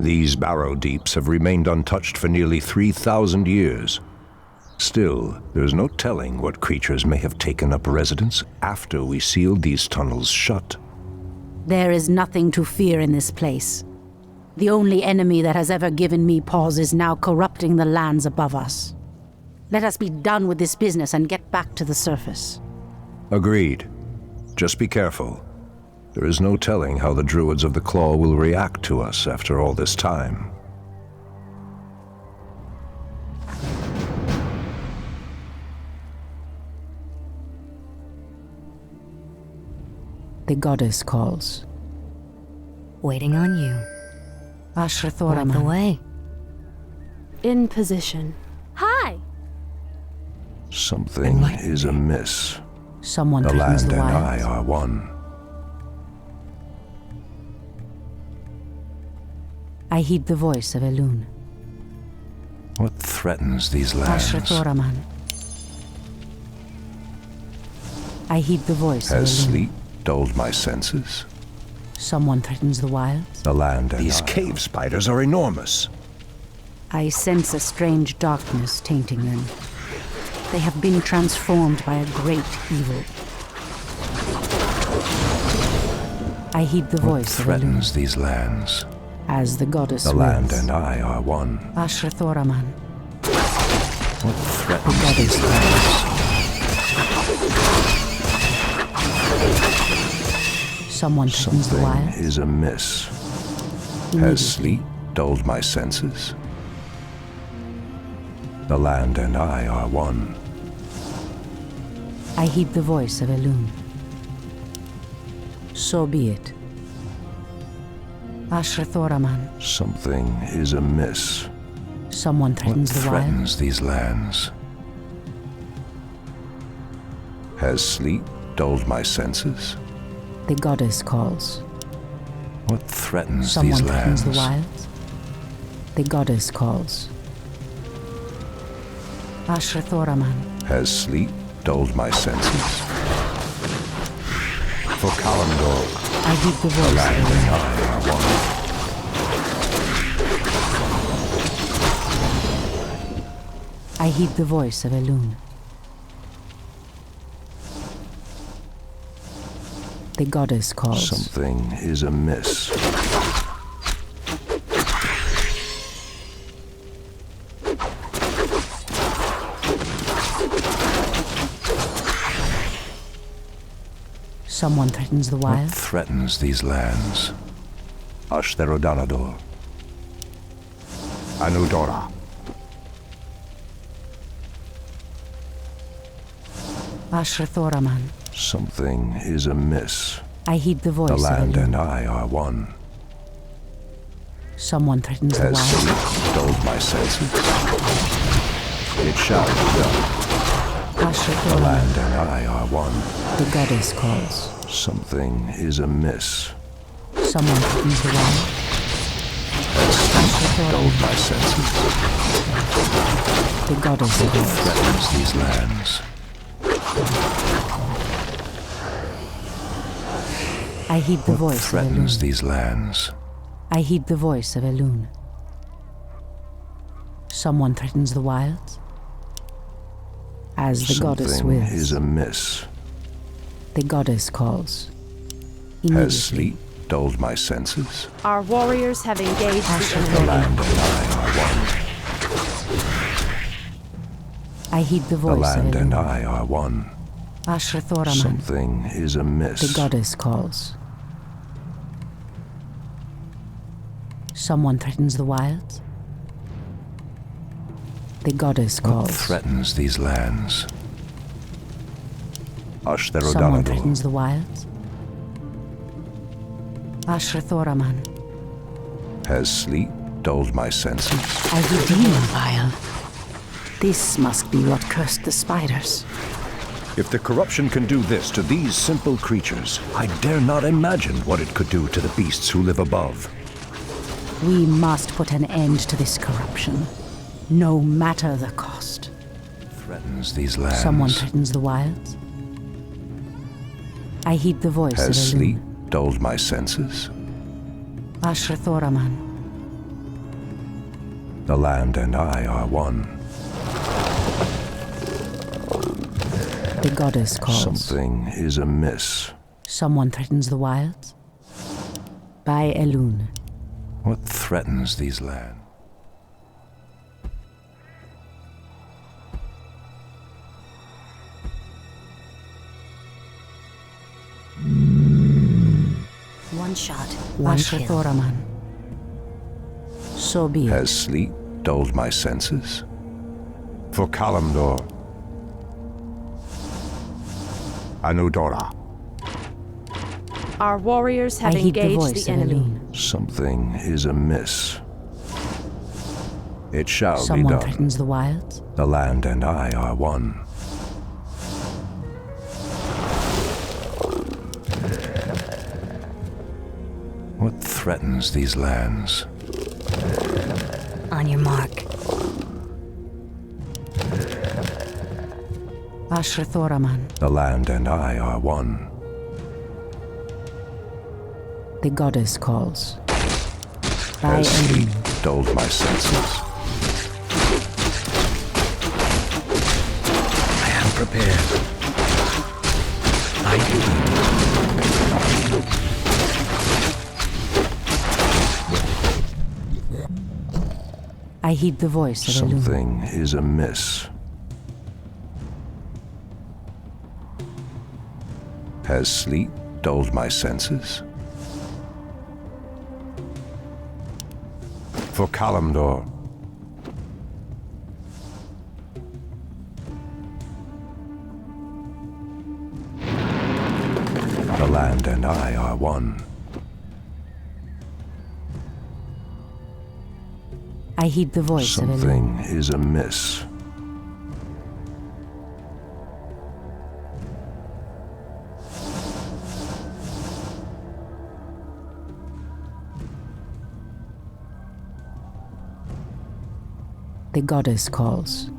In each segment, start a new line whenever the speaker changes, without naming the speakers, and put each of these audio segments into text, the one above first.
These barrow deeps have remained untouched for nearly 3,000 years. Still, there's no telling what creatures may have taken up residence after we sealed these tunnels shut.
There is nothing to fear in this place. The only enemy that has ever given me pause is now corrupting the lands above us. Let us be done with this business and get back to the surface.
Agreed. Just be careful. There is no telling how the Druids of the Claw will react to us after all this time.
The goddess calls.
Waiting on you.
Ashrathoraman.
Right the way.
In position. Hi!
Something is amiss.
Someone
The
threatens
land
the
and I
wilds.
are one.
I heed the voice of Elune.
What threatens these lands?
Ashrathoraman. I heed the voice
Has
of Elune.
sleep dulled my senses?
Someone threatens the wilds.
The land and
These cave spiders are enormous.
I sense a strange darkness tainting them. They have been transformed by a great evil. I heed the voice of Elune.
Threatens these lands?
As the goddess
The
wills.
land and I are one.
Ashrathoraman.
What threatens
goddess
these lands?
Someone threatens the
Something
wilds.
is amiss.
Immediately.
Has sleep dulled my senses? The land and I are one.
I heed the voice of Elune. So be it. Ashrathoraman.
Something is amiss.
Someone
What
threatens the wilds.
threatens these lands? Has sleep dulled my senses?
The goddess calls.
What threatens
Someone
these
threatens
lands?
the wilds. The goddess calls. Ashrathoraman.
Has sleep dulled my senses? For Kalimdor,
I heed the
the
voice
land
of
and
Elune.
I are one.
I heed the voice of Elune. The goddess calls.
Something is amiss.
Someone threatens the
What
wilds.
threatens these lands? Ashtherodanador. Anudora.
Ashrathoraman.
Something is amiss.
I heed the voice
The
of
land
Elune.
and I are one.
Someone threatens the
Has
wilds.
sleep dulled my senses? It shall be done. The
Ashrathoraman.
land and I are one.
The goddess calls.
Something is amiss.
Someone threatens the wilds.
Has sleep
Ashrathoraman.
dulled my senses?
The goddess calls.
Threatens these lands?
I heed the
What
voice of
threatens
Elune.
these lands?
I heed the voice of Elune. Someone threatens the wilds. As the goddess
Something
wills.
is amiss.
The goddess calls.
Has
Immediately.
sleep dulled my senses?
Our warriors have engaged the
The
enemy.
land and I are one.
I heed the
The
voice
land
of
and
Elune.
I are one.
Ashrathoraman.
Something is amiss.
The goddess calls. Someone threatens the wilds. The goddess
What
calls.
threatens these lands?
Someone
Ashtherodanador.
threatens the wilds. Ashrathoraman.
Has sleep dulled my senses?
I heed demon vial. This must be what cursed the spiders.
If the corruption can do this to these simple creatures, I dare not imagine what it could do to the beasts who live above.
We must put an end to this corruption, no matter the cost.
Threatens these lands?
Someone threatens the wilds. I heed the voice
Has
of
sleep
Elune.
dulled my senses?
Ashrathoraman.
The land and I are one.
The goddess calls.
Something is amiss.
Someone threatens the wilds. By Elune.
What threatens these lands?
One shot, one kill.
Ashrathoraman. So be it.
Has sleep dulled my senses? For Kalimdor. Anudora.
Our warriors have
I heed the
engaged
voice
the
of
enemy.
Elune.
Something is amiss. It shall
Someone
be done.
threatens the wilds.
The land and I are one. What threatens these lands?
On your mark.
Ashrathoraman.
The land and I are one.
The goddess calls. By
As sleep
Elune.
dulled my senses.
I am prepared. I
I heed the voice of Elune.
Something is amiss. Has sleep dulled my senses? For Kalimdor. The land and I are one.
I heed the voice of Elune.
Something is amiss.
The goddess calls.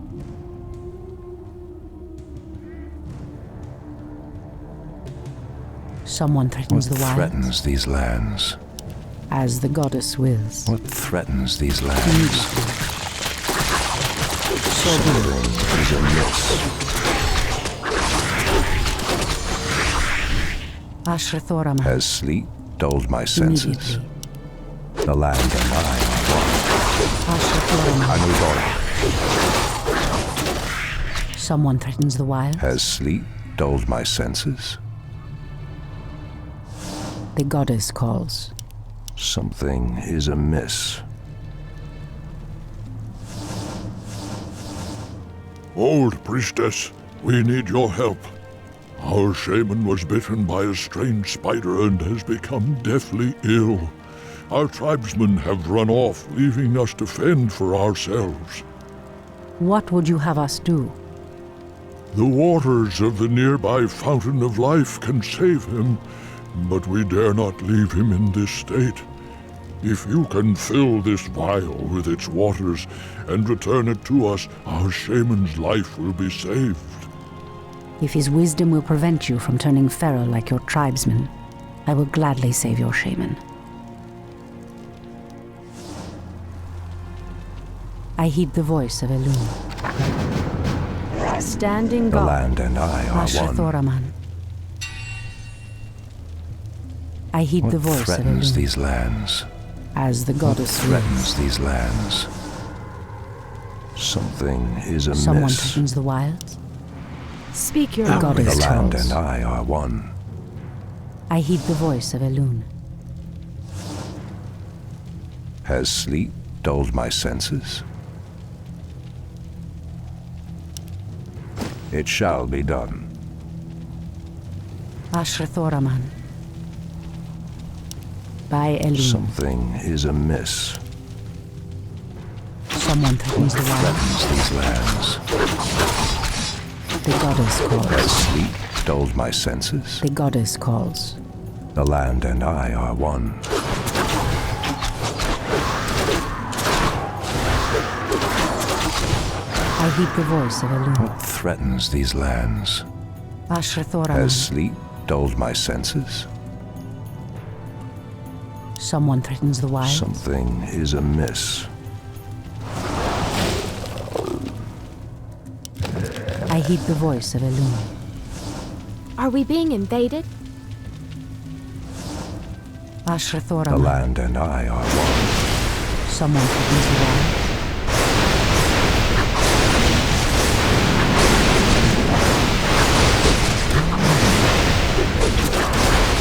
Someone
What
threatens the wilds.
threatens these lands?
As the goddess wills.
What threatens these lands?
So be it.
Something is amiss.
Ashrathoraman.
Has sleep dulled my senses?
Immediately.
The land and I are
Ashrathoraman.
one. Anudora.
Someone threatens the wilds.
Has sleep dulled my senses?
The goddess calls.
Something is amiss.
Old priestess, we need your help. Our shaman was bitten by a strange spider and has become deathly ill. Our tribesmen have run off, leaving us to fend for ourselves.
What would you have us do?
The waters of the nearby Fountain of Life can save him, but we dare not leave him in this state. If you can fill this vial with its waters and return it to us, our shaman's life will be saved.
If his wisdom will prevent you from turning feral like your tribesmen, I will gladly save your shaman. I heed the voice of Elune.
Standing
The
guard.
land and I are one.
Ashrathoraman. I heed
What
the voice of
threatens
Elune.
these lands?
As the goddess wills.
Threatens these lands? Something is
Someone
amiss.
threatens the wilds.
Speak your
The
mind.
goddess
The land
calls.
and I are one.
I heed the voice of Elune.
Has sleep dulled my senses? It shall be done.
Ashrathoraman. By Elune.
Something is amiss.
Someone threatens the wilds.
Threatens these lands.
The goddess
Has
calls.
sleep dulled my senses?
The goddess calls.
The land and I are one.
I heed the voice of Elune.
What threatens these lands?
Ashrathoraman.
Has sleep dulled my senses?
Someone threatens the wilds.
Something is amiss.
I heed the voice of Elune.
Are we being invaded?
Ashrathora.
The land and I are one.
Someone threatens the wild.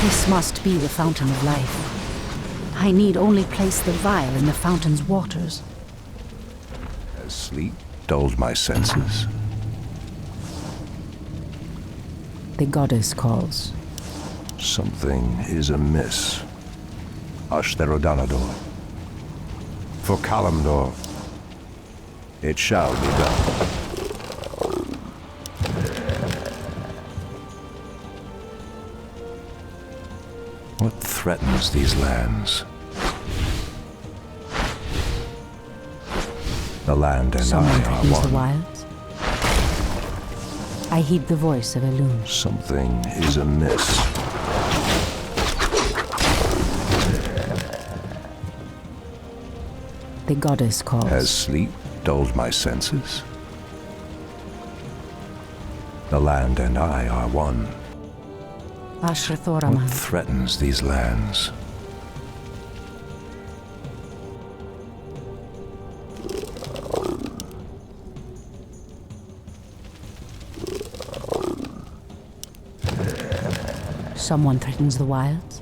This must be the fountain of life. I need only place the vial in the fountain's waters.
Has sleep dulled my senses?
The goddess calls.
Something is amiss. Ashtherodanador. For Kalimdor, it shall be done. What threatens these lands? The land and
Someone
I are
threatens the
one.
wilds. I heed the voice of Elune.
Something is amiss.
The goddess calls.
Has sleep dulled my senses? The land and I are one.
Ashrathoraman.
What threatens these lands?
Someone threatens the wilds.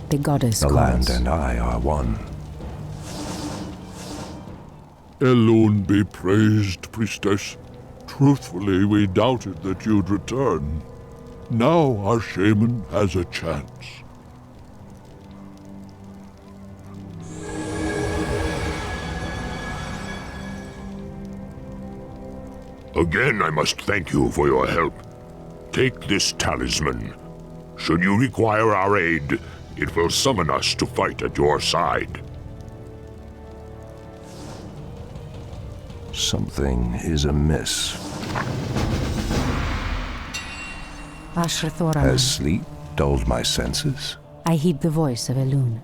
The goddess
The
calls.
land and I are one.
Elune be praised, priestess. Truthfully, we doubted that you'd return. Now our shaman has a chance.
Again, I must thank you for your help. Take this talisman. Should you require our aid, it will summon us to fight at your side.
Something is amiss.
Ashrathoraman.
Has sleep dulled my senses?
I heed the voice of Elune.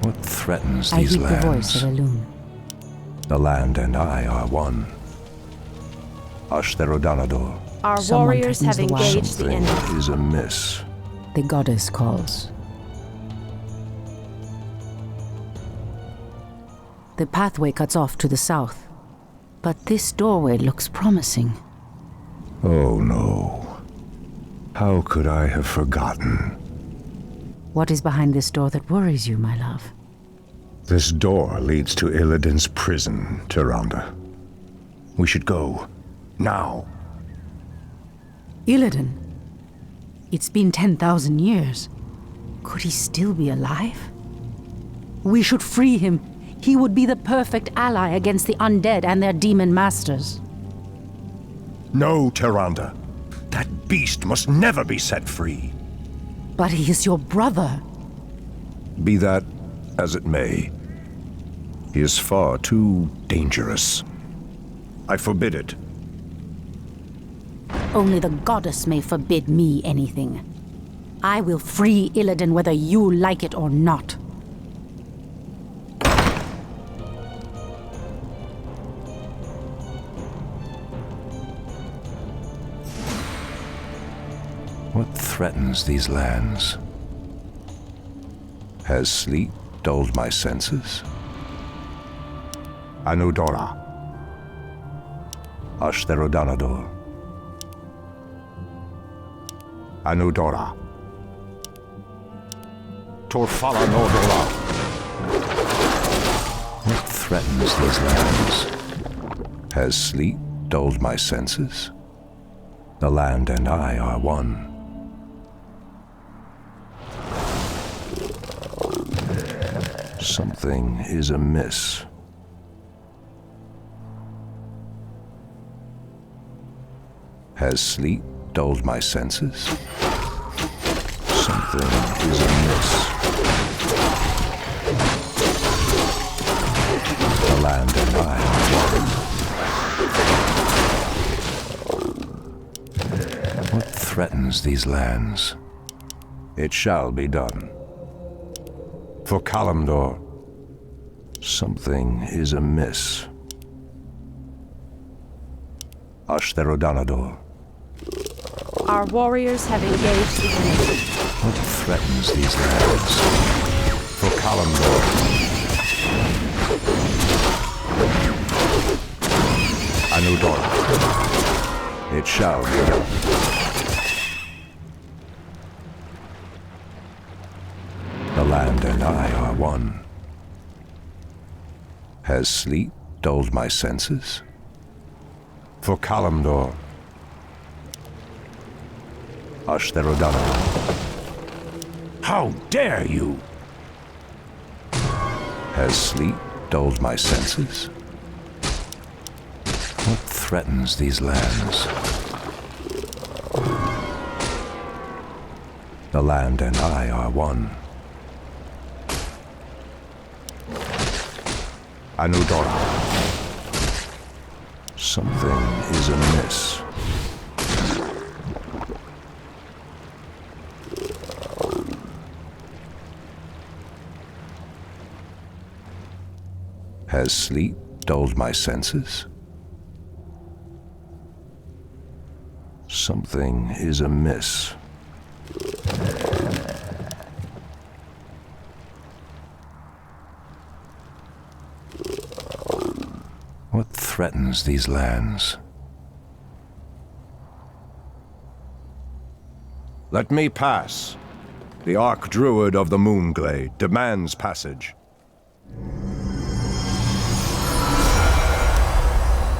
What threatens
I
these
heed the voice of
lands?
Elune.
The land and I are one. Ashtherodanador.
Our
Someone
warriors have
threatens the wild.
engaged the
Something
enemy.
is amiss.
The goddess calls. The pathway cuts off to the south, but this doorway looks promising.
Oh no. How could I have forgotten?
What is behind this door that worries you, my love?
This door leads to Illidan's prison, Tyrande. We should go. Now.
Illidan? It's been 10,000 years. Could he still be alive? We should free him. He would be the perfect ally against the undead and their demon masters.
No, Tyrande. That beast must never be set free.
But he is your brother.
Be that as it may, he is far too dangerous.
I forbid it.
Only the goddess may forbid me anything. I will free Illidan whether you like it or not.
What threatens these lands? Has sleep dulled my senses?
Anudora.
Ashtherodanador.
Anudora. Torfala Nordora.
What threatens these lands? Has sleep dulled my senses? The land and I are one. Something is amiss. Has sleep dulled my senses? Something is amiss. The land and I are one. What threatens these lands? It shall be done. For Kalimdor, something is amiss. Ashtherodanador.
Our warriors have engaged the enemy.
What threatens these lands? For Kalimdor. Anudora. It shall be done. The land and I are one. Has sleep dulled my senses? For Kalimdor. Ashtherodanador. How dare you! Has sleep dulled my senses? What threatens these lands? The land and I are one. Anudora. Something is amiss. Has sleep dulled my senses? Something is amiss. What threatens these lands? Let me pass. The Archdruid of the Moonglade demands passage.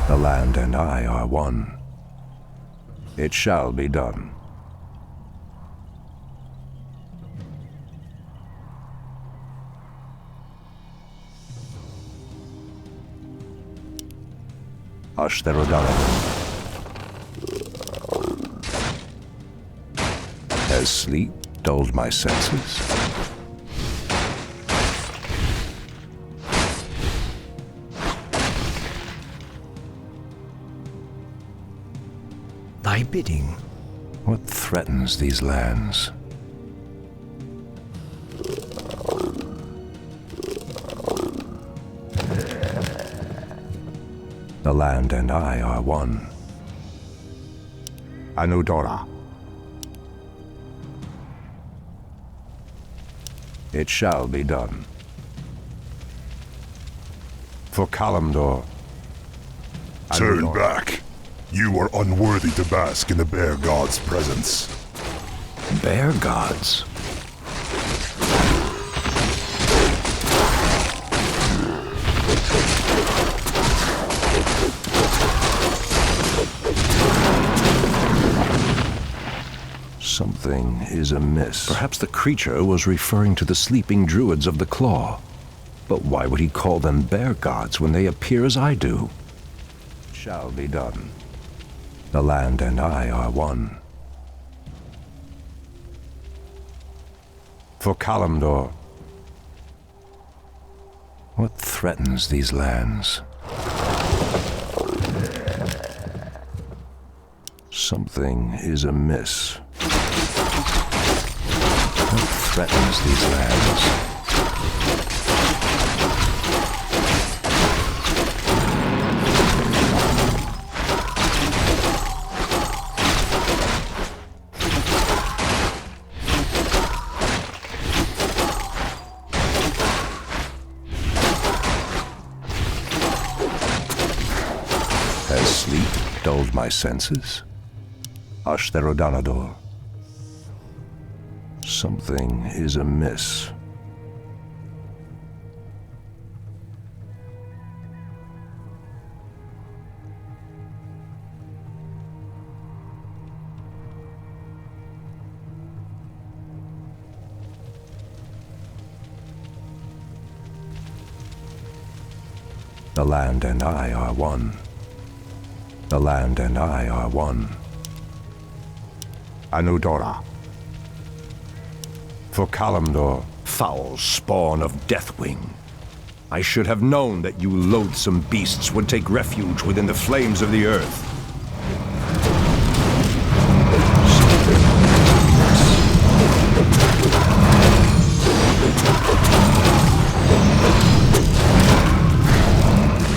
The land and I are one. It shall be done. Ashtherodanador. Has sleep dulled my senses? Thy bidding. What threatens these lands? The land and I are one. Anudora. It shall be done. For Kalimdor.
Turn
Anudora.
back. You are unworthy to bask in the Bear God's presence.
Bear gods? Something is amiss. Perhaps the creature was referring to the sleeping druids of the Claw. But why would he call them bear gods when they appear as I do? Shall be done. The land and I are one. For Kalimdor. What threatens these lands? Something is amiss. What threatens these lands? Has sleep dulled my senses? Ashtherodanador. Something is amiss. The land and I are one. The land and I are one. Anudora. For Kalimdor, foul spawn of Deathwing. I should have known that you loathsome beasts would take refuge within the flames of the earth.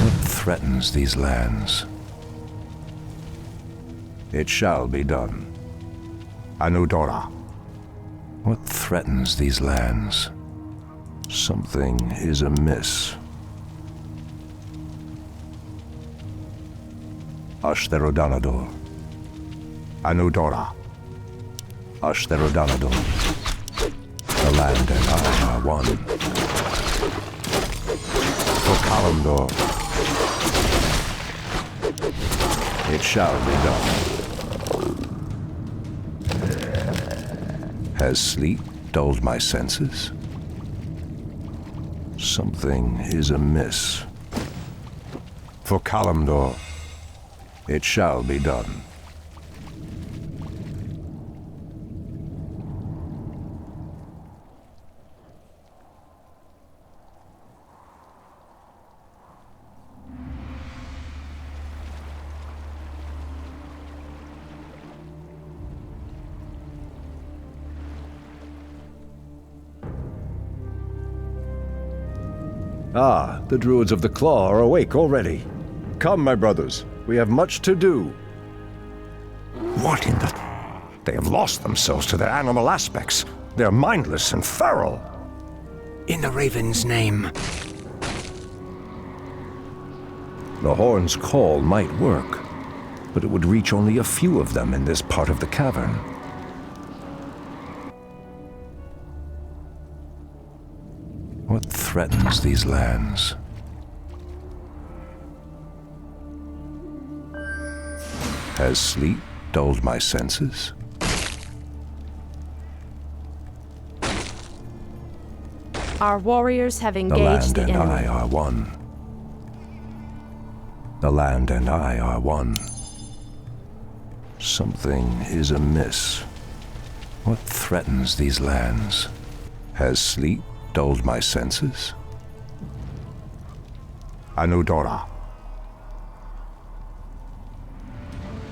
What threatens these lands? It shall be done. Anudora. What threatens these lands? Something is amiss. Ashtherodanador. Anudora. Ashtherodanador. The land and I are one. For Kalimdor. It shall be done. Has sleep dulled my senses? Something is amiss. For Kalimdor. It shall be done.
Ah, the Druids of the Claw are awake already. Come, my brothers, we have much to do.
What in the... They have lost themselves to their animal aspects. They're mindless and feral.
In the Raven's name.
The horn's call might work, but it would reach only a few of them in this part of the cavern. What threatens these lands? Has sleep dulled my senses?
Our warriors have
The
engaged
land
the
and
enemy.
I are one. The land and I are one. Something is amiss. What threatens these lands? Has sleep dulled my senses? Anudora.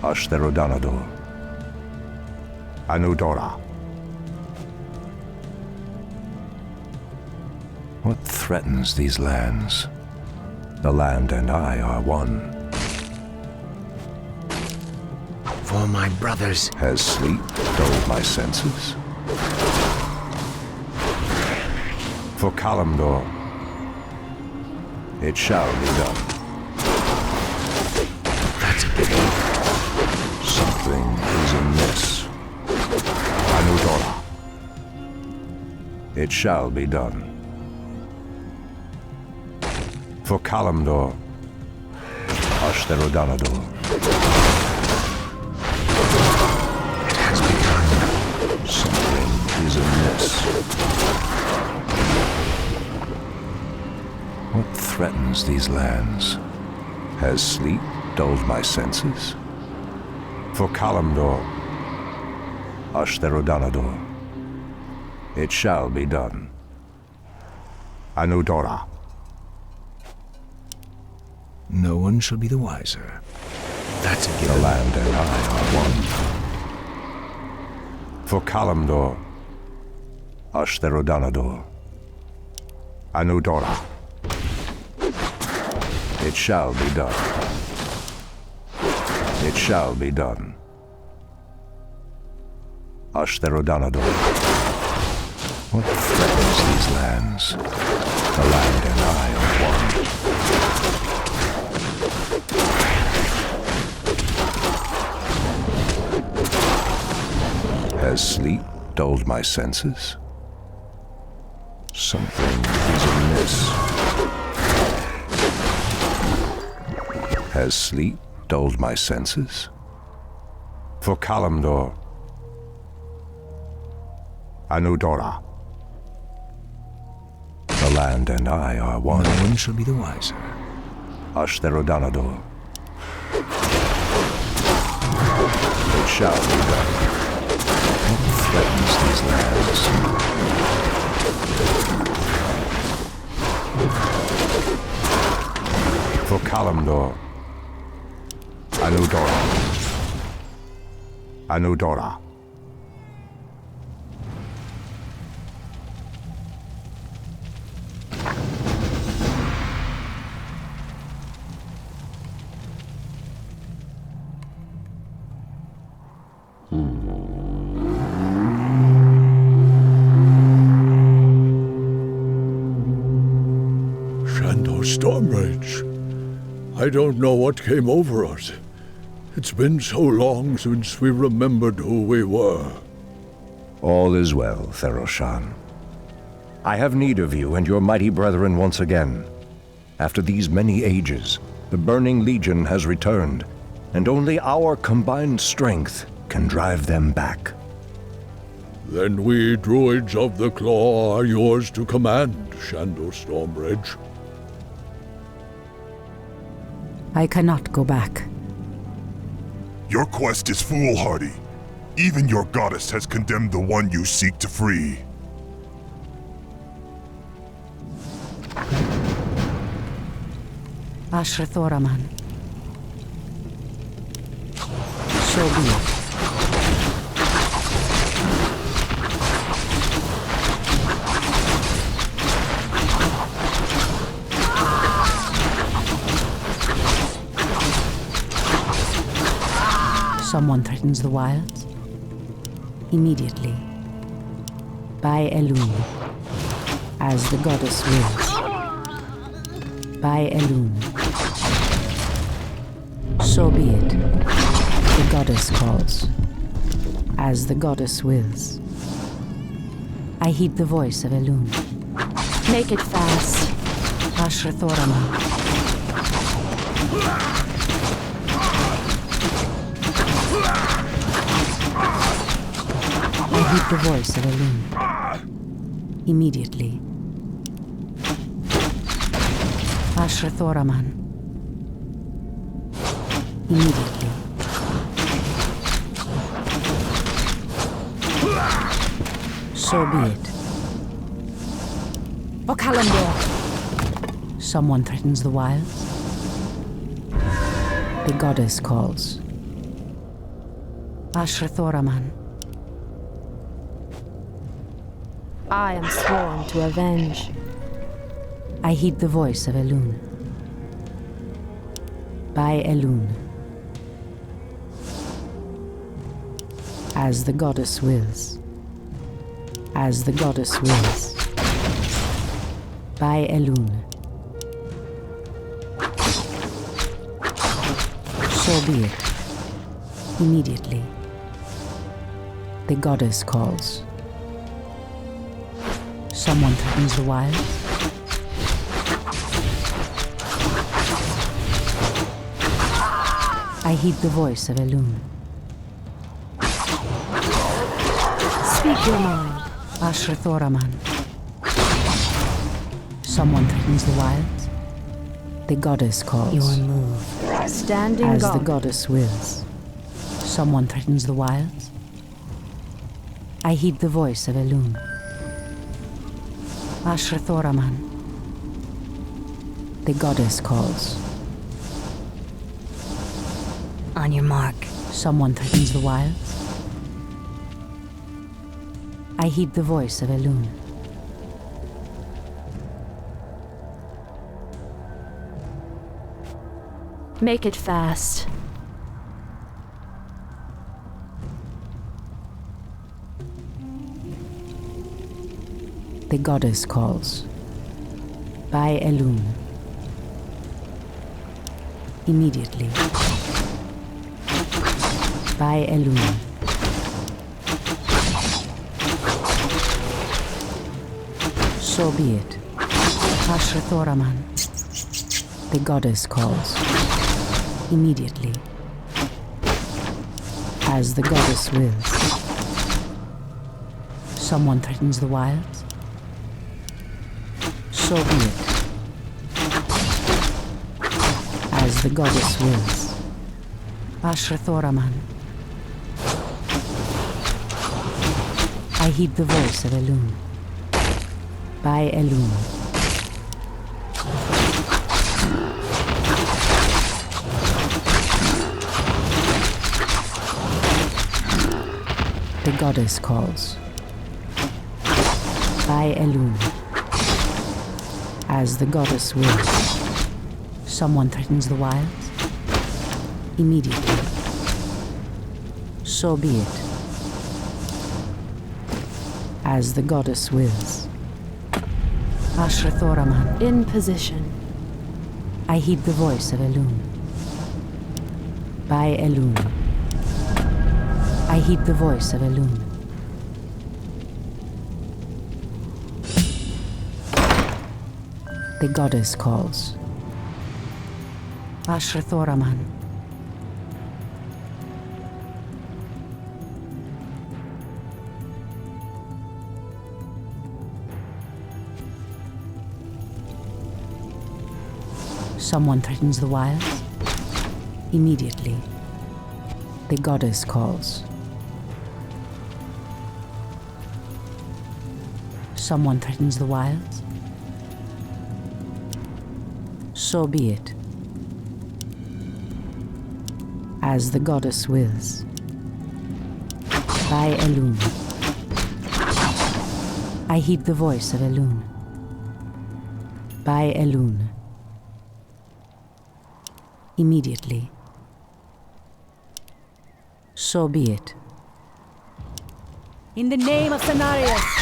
Ashtherodanador. Anudora. What threatens these lands? The land and I are one.
For my brothers.
Has sleep dulled my senses? For Kalimdor. It shall be done.
That's a given.
Something is amiss. Anudora. It shall be done. For Kalimdor. Ashtherodanador.
It has begun.
Something is amiss. What threatens these lands? Has sleep dulled my senses? For Kalimdor. Ashtherodanador. It shall be done. Anudora.
No one shall be the wiser. That's a
The
given.
land and I are one. For Kalimdor. Ashtherodanador. Anudora. It shall be done. It shall be done. Ashtherodanador. What threatens these lands? The land and I are one. Has sleep dulled my senses? Something is amiss. Has sleep dulled my senses? For Kalimdor. Anudora. The land and I are one.
No one shall be the wiser.
Ashtherodanador. It shall be done. What threatens these lands? For Kalimdor. Anudora. Anudora.
Stormbridge. I don't know what came over us. It's been so long since we remembered who we were.
All is well, Theroshan. I have need of you and your mighty brethren once again. After these many ages, the Burning Legion has returned, and only our combined strength can drive them back.
Then we druids of the Claw are yours to command, Shandor Stormbridge.
I cannot go back.
Your quest is foolhardy. Even your goddess has condemned the one you seek to free.
Ashrathoraman. So be it. Someone threatens the wilds? Immediately. By Elune. As the goddess wills. By Elune. So be it. The goddess calls. As the goddess wills. I heed the voice of Elune.
Make it fast.
Ashrathoraman. I heed the voice of Elune. Immediately. Ashrathoraman. Immediately. So be it.
Okalandor.
Someone threatens the wilds? The goddess calls. Ashrathoraman.
I am sworn to avenge.
I heed the voice of Elune. By Elune. As the goddess wills. As the goddess wills. By Elune. So be it. Immediately. The goddess calls. Someone threatens the wild? I heed the voice of Elune.
Speak your mind.
Ashrathoraman. Someone threatens the wilds? The goddess calls.
Your move.
Standing
As
guard.
the goddess wills. Someone threatens the wilds? I heed the voice of Elune. Ashrathoraman. The goddess calls.
On your mark.
Someone threatens the wilds? I heed the voice of Elune.
Make it fast.
The goddess calls. By Elune. Immediately. By Elune. So be it. Ashrathoraman. The goddess calls. Immediately. As the goddess wills. Someone threatens the wilds? So be it. As the goddess wills. Ashrathoraman. I heed the voice of Elune. By Elune. The goddess calls. By Elune. As the goddess wills. Someone threatens the wilds? Immediately. So be it. As the goddess wills. Ashrathoraman.
In position.
I heed the voice of Elune. By Elune. I heed the voice of Elune. The goddess calls. Ashrathoraman. Someone threatens the wilds. Immediately, the goddess calls. Someone threatens the wilds. So be it. As the goddess wills. By Elune. I heed the voice of Elune. By Elune. Immediately. So be it.
In the name of Cenarius!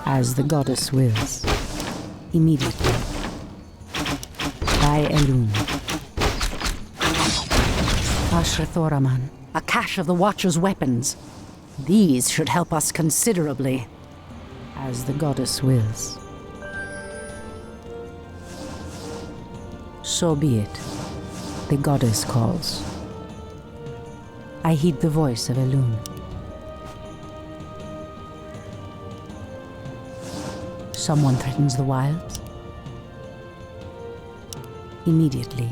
As the goddess wills. Immediately. By Elune. Ashrathoraman, a cache of the Watcher's weapons. These should help us considerably. As the goddess wills. So be it. The goddess calls. I heed the voice of Elune. Someone threatens the wilds. Immediately.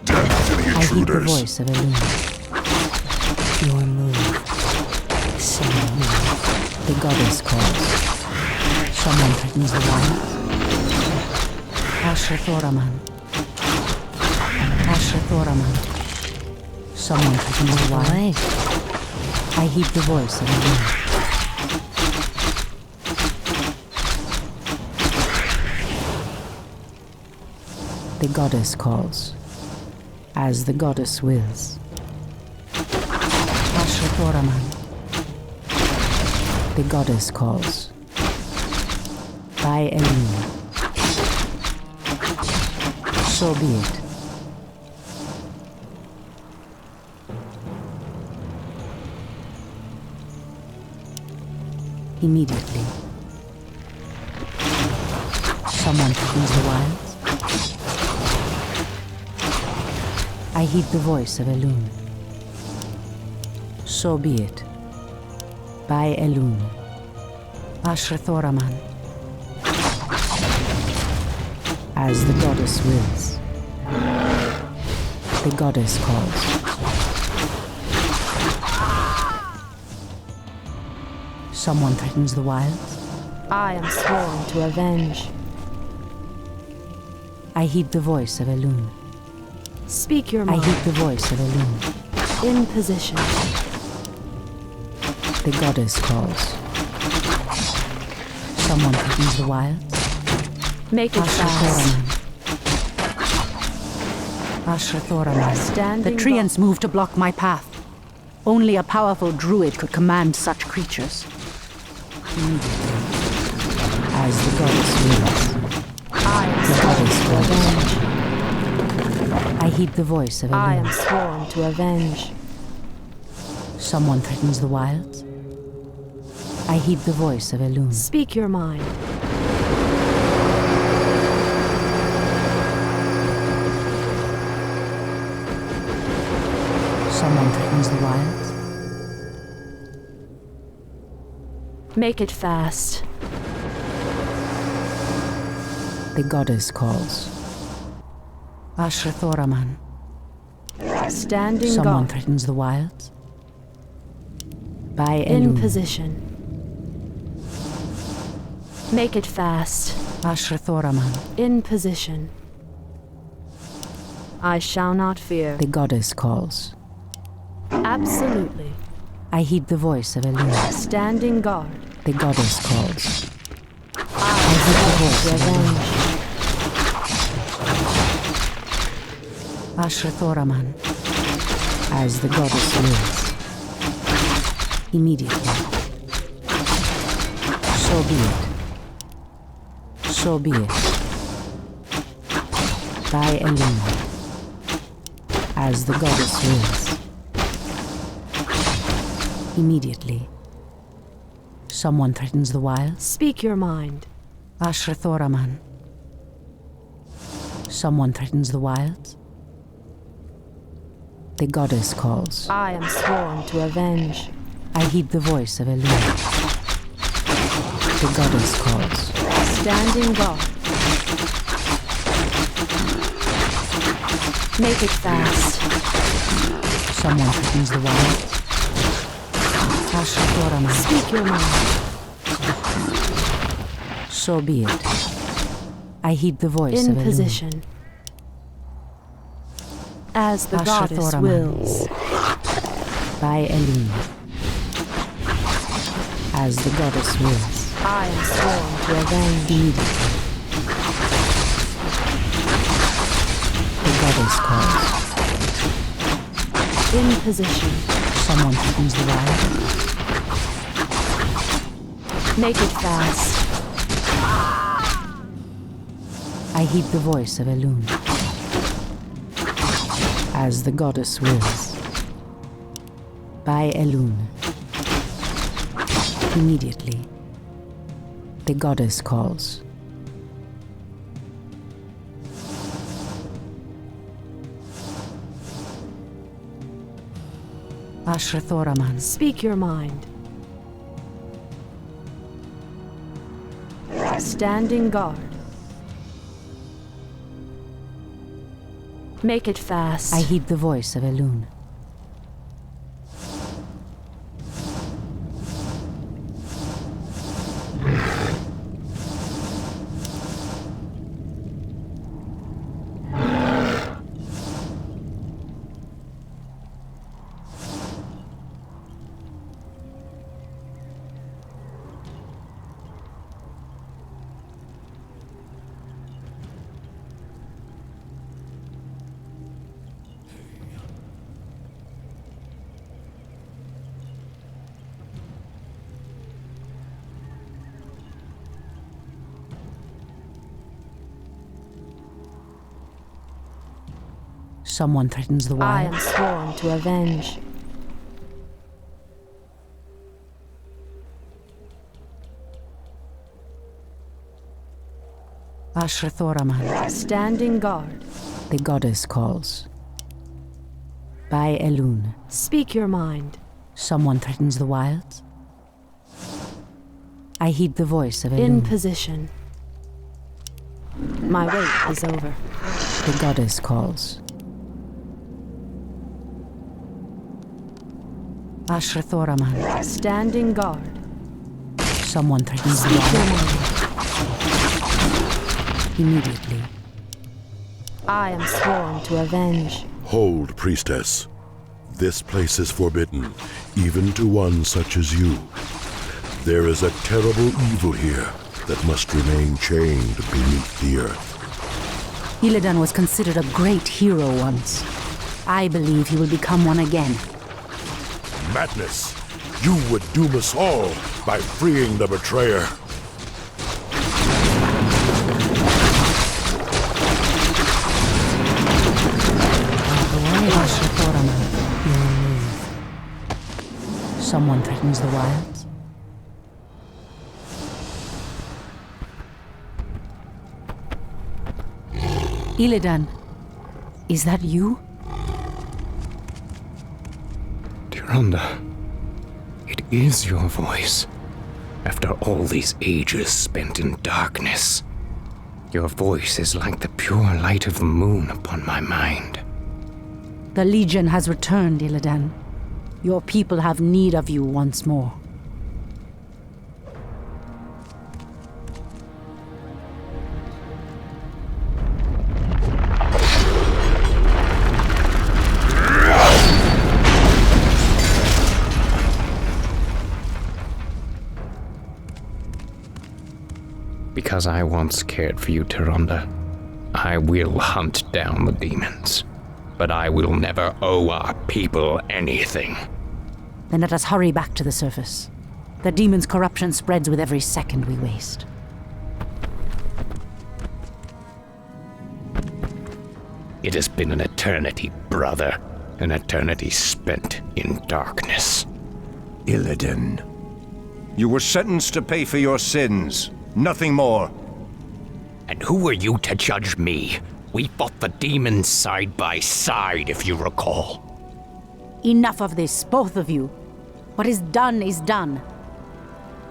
Death to the
I heed the
intruders.
voice of Elune. Your move. Say no. The goddess calls. Someone threatens the wilds. Ashrathoraman. Ashrathoraman. Someone threatens the wilds. I heed the voice of Elune. The goddess calls. As the goddess wills. Ashrathoraman. The goddess calls. By Elune. So be it. Immediately. Someone threatens the wilds. I heed the voice of Elune. So be it. By Elune. Ashrathoraman. As the goddess wills. The goddess calls. Someone threatens the wilds.
I am sworn to avenge.
I heed the voice of Elune.
Speak your
I
mind.
heed the voice of Elune.
In position.
The goddess calls. Someone threatens the wilds.
Make it fast.
Ashrathoraman.
Standing
The treants move to block my path. Only a powerful druid could command such creatures. Immediately. As the goddess wills.
I am
The
sworn
goddess
to
calls.
avenge.
I heed the voice of
I am
Elune.
sworn to avenge.
Someone threatens the wilds. I heed the voice of Elune.
Speak your mind.
Someone threatens the wilds.
Make it fast.
The goddess calls. Ashrathoraman.
Standing
Someone
guard.
threatens the wilds. By
In
Elune.
position. Make it fast.
Ashrathoraman.
In position. I shall not fear.
The goddess calls.
Absolutely.
I heed the voice of Elune.
Standing guard.
The goddess calls.
I
heed the
am
voice
sworn
of
to
Elune.
avenge.
Ashrathoraman. As the goddess wills. Immediately. So be it. So be it. By Elune, as the goddess wills. Immediately, someone threatens the wilds.
Speak your mind.
Ashrathoraman. Someone threatens the wilds. The goddess calls.
I am sworn to avenge.
I heed the voice of Elune. The goddess calls.
Standing guard. Make it fast.
Someone threatens the wilds. Ashrathoraman.
Speak your mind.
So be it. I heed the voice of
In
Elune.
position. As the goddess
Ashrathoraman.
wills.
By Elune, as the goddess wills.
I am sworn to avenge.
Immediately, the goddess calls.
In position.
Someone threatens the wild.
Make it fast.
I heed the voice of Elune, as the goddess wills. By Elune. Immediately, the goddess calls. Ashrathoraman.
Speak your mind. Standing guard. Make it fast.
I heed the voice of Elune. Someone threatens the
I
wild.
am sworn to avenge.
Ashrathoraman.
Standing guard.
The goddess calls. By Elune.
Speak your mind.
Someone threatens the wilds. I heed the voice of
In
Elune.
position. My wait is over.
The goddess calls. Ashrathoraman.
Standing guard.
Someone threatens the
Speak your
wild.
mind.
Immediately,
I am sworn to avenge.
Hold, priestess. This place is forbidden, even to one such as you. There is a terrible evil here that must remain chained beneath the earth.
Illidan was considered a great hero once. I believe he will become one again.
Madness! You would doom us all by freeing the betrayer.
Ashrathoraman, you will move. Someone threatens the wilds. Illidan, is that you?
Tyrande, it is your voice. After all these ages spent in darkness, your voice is like the pure light of the moon upon my mind.
The Legion has returned, Illidan. Your people have need of you once more.
Because I once cared for you, Tyrande, I will hunt down the demons. But I will never owe our people anything.
Then let us hurry back to the surface. The demon's corruption spreads with every second we waste.
It has been an eternity, brother. An eternity spent in darkness.
Illidan. You were sentenced to pay for your sins. Nothing more.
And who are you to judge me? We fought the demons side by side, if you recall.
Enough of this, both of you. What is done is done.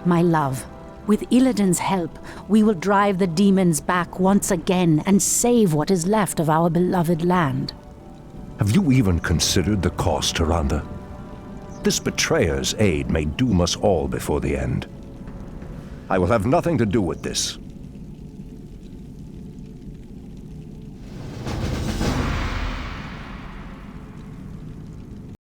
My love, with Illidan's help, we will drive the demons back once again and save what is left of our beloved land.
Have you even considered the cost, Tyrande? This betrayer's aid may doom us all before the end. I will have nothing to do with this.